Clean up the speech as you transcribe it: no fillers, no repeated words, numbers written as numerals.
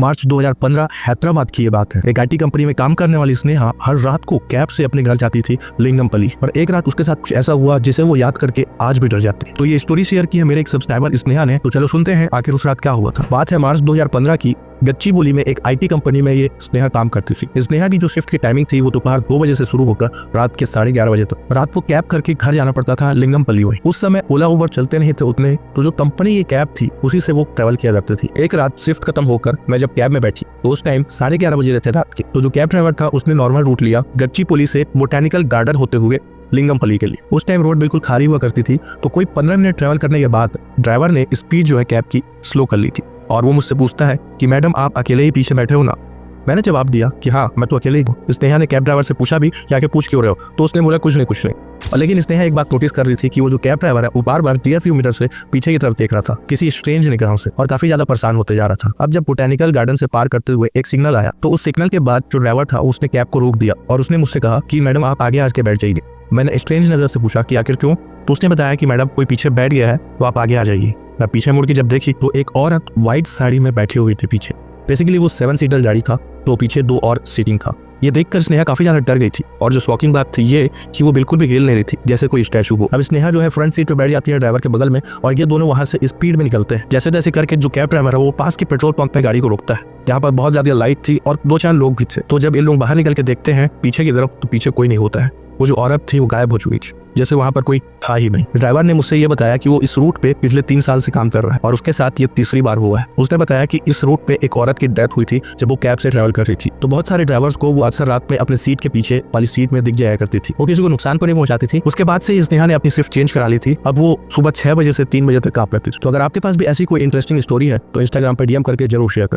मार्च 2015 हैदराबाद की ये बात है। एक आईटी कंपनी में काम करने वाली स्नेहा हर रात को कैब से अपने घर जाती थी लिंगमपल्ली, और एक रात उसके साथ कुछ ऐसा हुआ जिसे वो याद करके आज भी डर जाती है। तो ये स्टोरी शेयर की है मेरे एक सब्सक्राइबर स्नेहा ने। तो चलो सुनते हैं आखिर उस रात क्या हुआ था। बात है मार्च 2015 की। गच्चीबोली में एक आईटी कंपनी में ये स्नेहा काम करती थी। स्नेहा की जो शिफ्ट की टाइमिंग थी वो दोपहर 2 बजे से शुरू होकर रात के 11:30 बजे तक। रात को कैब करके घर जाना पड़ता था लिंगमपल्ली में। उस समय ओला उबर चलते नहीं थे उतने, तो जो कंपनी की कैब थी उसी से वो ट्रेवल किया करती थी। एक रात शिफ्ट खत्म होकर मैं जब कैब में बैठी तो उस टाइम 11:30 बजे थे रात के। तो जो कैब ड्राइवर था उसने नॉर्मल रूट लिया गच्चीबोली से बोटेनिकल गार्डन होते हुए लिंगमपल्ली के लिए। उस टाइम रोड बिल्कुल खाली हुआ करती थी, तो कोई 15 मिनट ट्रेवल करने के बाद ड्राइवर ने स्पीड जो है कैब की स्लो कर ली थी, और वो मुझसे पूछता है कि मैडम आप अकेले ही पीछे बैठे हो ना। मैंने जवाब दिया कि हाँ मैं तो अकेले ही हूँ। स्नेहा ने कैब ड्राइवर से पूछा भी कि आके पूछ क्यों रहे हो, तो उसने बोला कुछ नहीं। लेकिन स्नेहा एक बात नोटिस कर रही थी कि वो जो कैब ड्राइवर है वो बार बार टीयर मीटर से पीछे की तरफ देख रहा था किसी स्ट्रेंज निगाहों से, और काफी ज्यादा परेशान होते जा रहा था। अब जब बोटेनिकल गार्डन से पार करते हुए एक सिग्नल आया, तो उस सिग्नल के बाद जो ड्राइवर था उसने कैब को रोक दिया और उसने मुझसे कहा कि मैडम आप आगे आज के बैठ जाइए। मैंने स्ट्रेंज नजर से पूछा कि आखिर क्यों, तो उसने बताया कि मैडम कोई पीछे बैठ गया है तो आप आगे आ जाइए। मैं पीछे मुड़ के जब देखी तो एक औरत व्हाइट साड़ी में बैठी हुई थी पीछे। बेसिकली वो 7 सीटर गाड़ी था, तो पीछे 2 और सीटिंग था। ये देखकर स्नेहा काफी ज्यादा डर गई थी, और जो शॉकिंग बात थी ये कि वो बिल्कुल भी हिल नहीं रही थी जैसे कोई स्टैचू हो। अब स्नेहा जो है फ्रंट सीट पे बैठ जाती है ड्राइवर के बगल में, और ये दोनों वहां से स्पीड में निकलते हैं। जैसे तैसे करके जो कैब ड्राइवर है वो पास के पेट्रोल पंप पे गाड़ी को रोकता है, जहाँ पर बहुत ज्यादा लाइट थी और 2-4 लोग भी थे। तो जब इन लोग बाहर निकल के देखते हैं पीछे की तरफ, तो पीछे कोई नहीं होता है। वो जो औरत थी वो गायब हो चुकी थी, जैसे वहां पर कोई था ही नहीं। ड्राइवर ने मुझसे ये बताया कि वो इस रूट पे पिछले 3 साल से काम कर रहा है, और उसके साथ ये तीसरी बार हुआ है। उसने बताया कि इस रूट पे एक औरत की डेथ हुई थी जब वो कैब से ट्रैवल कर रही थी। तो बहुत सारे ड्राइवर्स को वो अक्सर रात में अपने सीट के पीछे वाली सीट में दिख जाया करती थी। वो किसी को नुकसान को नहीं पहुंचाती थी। उसके बाद से स्नेहा ने अपनी शिफ्ट चेंज करा ली थी। अब वो सुबह 6 बजे से 3 बजे तक काम करती थी। तो अगर आपके पास भी ऐसी कोई इंटरेस्टिंग स्टोरी है तो इंस्टाग्राम पर डीएम करके जरूर शेयर कर।